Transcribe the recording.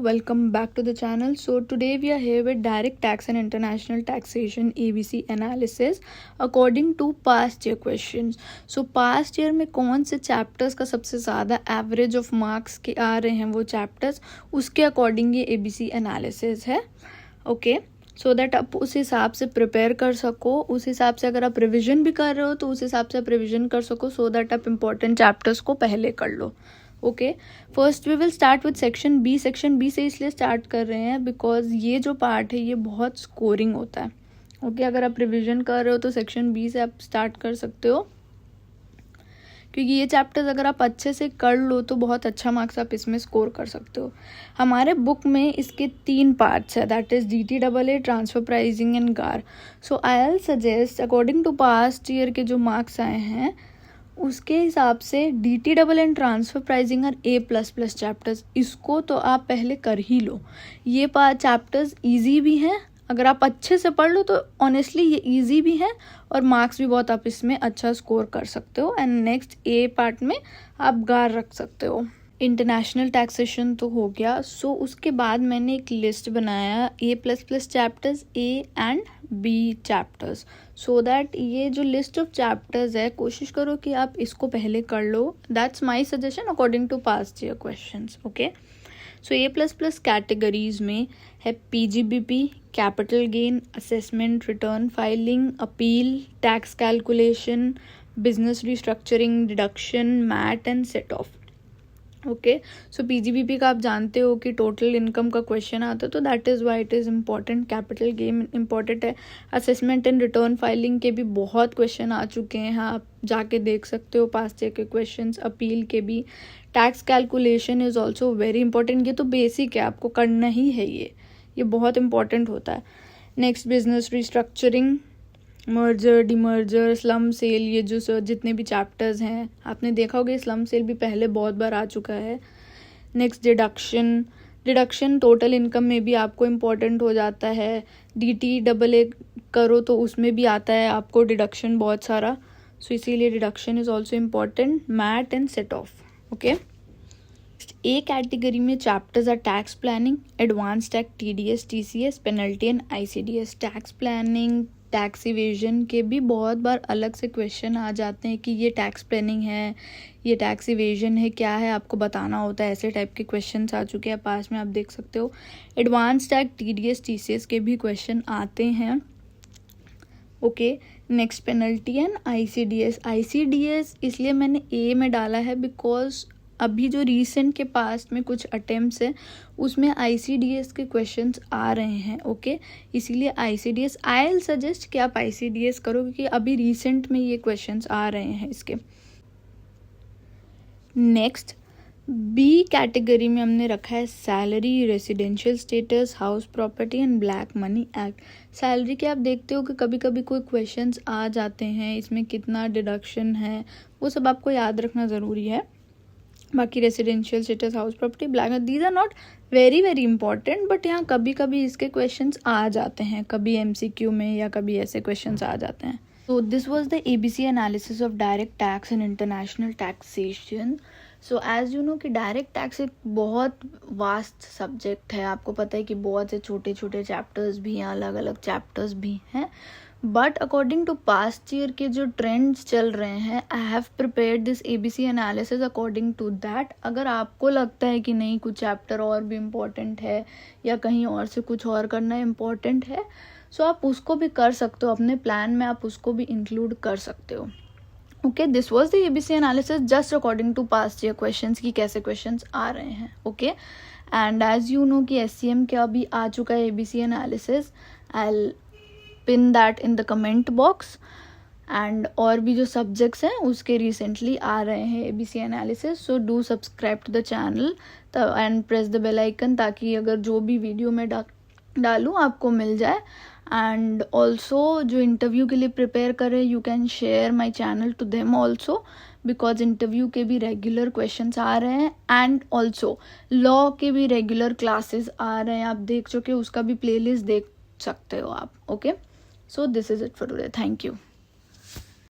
welcome back to the channel. So today we are here with direct tax and international taxation ABC analysis according to past year questions. So past year में कौन से chapters का सबसे ज़्यादा average of marks के आ रहे हैं वो chapters, उसके according ये ABC analysis है. Okay. सो दैट आप उस हिसाब से प्रिपेयर कर सको, उस हिसाब से अगर आप रिविजन भी कर रहे हो तो उस हिसाब से आप रिविजन कर सको, सो दैट आप इम्पॉर्टेंट चैप्टर्स को पहले कर लो. Okay, first we will start with section B. Section B से इसलिए स्टार्ट कर रहे हैं बिकॉज ये जो पार्ट है ये बहुत स्कोरिंग होता है. ओके, अगर आप रिविजन कर रहे हो तो सेक्शन बी से आप स्टार्ट कर सकते हो, क्योंकि ये चैप्टर्स अगर आप अच्छे से कर लो तो बहुत अच्छा मार्क्स आप इसमें स्कोर कर सकते हो. हमारे बुक में इसके 3 पार्ट्स है, that is DTAA, transfer pricing and GAAR. So I will suggest according to past year के जो मार्क्स आए हैं उसके हिसाब से DTAA एंड ट्रांसफर प्राइसिंग और A++ चैप्टर्स, इसको तो आप पहले कर ही लो. ये चैप्टर्स ईजी भी हैं, अगर आप अच्छे से पढ़ लो तो ऑनेस्टली ये इजी भी है और मार्क्स भी बहुत आप इसमें अच्छा स्कोर कर सकते हो. एंड नेक्स्ट ए पार्ट में आप गार रख सकते हो. इंटरनेशनल टैक्सेशन तो हो गया. सो उसके बाद मैंने एक लिस्ट बनाया A++ chapters, A and B chapters, so that ये जो लिस्ट ऑफ चैप्टर्स है कोशिश करो कि आप इसको पहले कर लो. That's my suggestion according to past year questions. Okay, so A++ categories में है PGBP, capital gain, assessment, return filing, appeal, tax calculation, business restructuring, deduction, MAT and set off. Okay, so PGBP का आप जानते हो कि total income का question आता है, तो that is why it is important. Capital gain important है. असेसमेंट एंड रिटर्न फाइलिंग के भी बहुत क्वेश्चन आ चुके हैं, आप जाके देख सकते हो पास्ट ईयर के क्वेश्चंस. अपील के भी. Tax calculation is also very important. ये तो बेसिक है, आपको करना ही है, ये बहुत इंपॉर्टेंट होता है. Next business restructuring, merger, demerger, slump sale, ये जो जितने भी चैप्टर्स हैं आपने देखा होगा, स्लम सेल भी पहले बहुत बार आ चुका है. नेक्स्ट डिडक्शन टोटल इनकम में भी आपको इम्पोर्टेंट हो जाता है. DTAA करो तो उसमें भी आता है आपको डिडक्शन बहुत सारा, सो इसीलिए deduction is also important. MAT and set off. Okay, A category में chapters are tax planning, advance tax, TDS, TCS, penalty and ICDS. Tax planning, tax evasion के भी बहुत बार अलग से क्वेश्चन आ जाते हैं कि ये टैक्स प्लानिंग है, ये टैक्स इवेजन है, क्या है आपको बताना होता है. ऐसे टाइप के क्वेश्चन आ चुके हैं पास में, आप देख सकते हो. एडवांस टैक्स, TDS, TCS के भी क्वेश्चन आते हैं. Okay, next penalty and ICDS इसलिए मैंने ए में डाला है बिकॉज अभी जो रिसेंट के पास्ट में कुछ अटेम्प्ट्स हैं उसमें ICDS के क्वेश्चंस आ रहे हैं. ओके, इसीलिए ICDS आई विल सजेस्ट कि आप ICDS करो, क्योंकि अभी रिसेंट में ये क्वेश्चंस आ रहे हैं इसके. नेक्स्ट बी कैटेगरी में हमने रखा है salary, residential status, house property and black money act. Salary के आप देखते हो कि कभी कभी कोई क्वेश्चंस आ जाते हैं, इसमें कितना डिडक्शन है वो सब आपको याद रखना ज़रूरी है. बाकी residential status, house property, black, these are not very important, but यहाँ कभी कभी इसके क्वेश्चंस आ जाते हैं, कभी MCQ में या कभी ऐसे क्वेश्चंस आ जाते हैं. So this was the ABC analysis of direct tax and international taxation. So as you know कि direct tax एक बहुत वास्ट सब्जेक्ट है. आपको पता है कि बहुत से छोटे छोटे चैप्टर्स भी हैं, अलग अलग चैप्टर्स भी हैं, but according to past year के जो ट्रेंड्स चल रहे हैं, I have prepared this ABC analysis according to that. अगर आपको लगता है कि नहीं कुछ चैप्टर और भी इम्पोर्टेंट है या कहीं और से कुछ और करना इम्पोर्टेंट है, सो आप उसको भी कर सकते हो, अपने प्लान में आप उसको भी इंक्लूड कर सकते हो. Okay, this was the ABC analysis just according to past year questions की कैसे क्वेश्चंस आ रहे हैं. Okay, and as you know कि SCM का भी आ चुका है ABC analysis. I pin that in the comment box. And और भी जो सब्जेक्ट्स हैं उसके रिसेंटली आ रहे हैं ABC analysis, so do subscribe to the channel and press the bell icon, ताकि अगर जो भी वीडियो मैं डालूँ आपको मिल जाए. एंड ऑल्सो जो इंटरव्यू के लिए प्रिपेयर करें, you can share my channel to them also, because interview के भी रेगुलर क्वेश्चंस आ रहे हैं एंड ऑल्सो लॉ के भी रेगुलर क्लासेस आ रहे हैं. आप देख चुके, उसका भी प्लेलिस्ट देख सकते हो आप. Okay, so this is it for today. Thank you.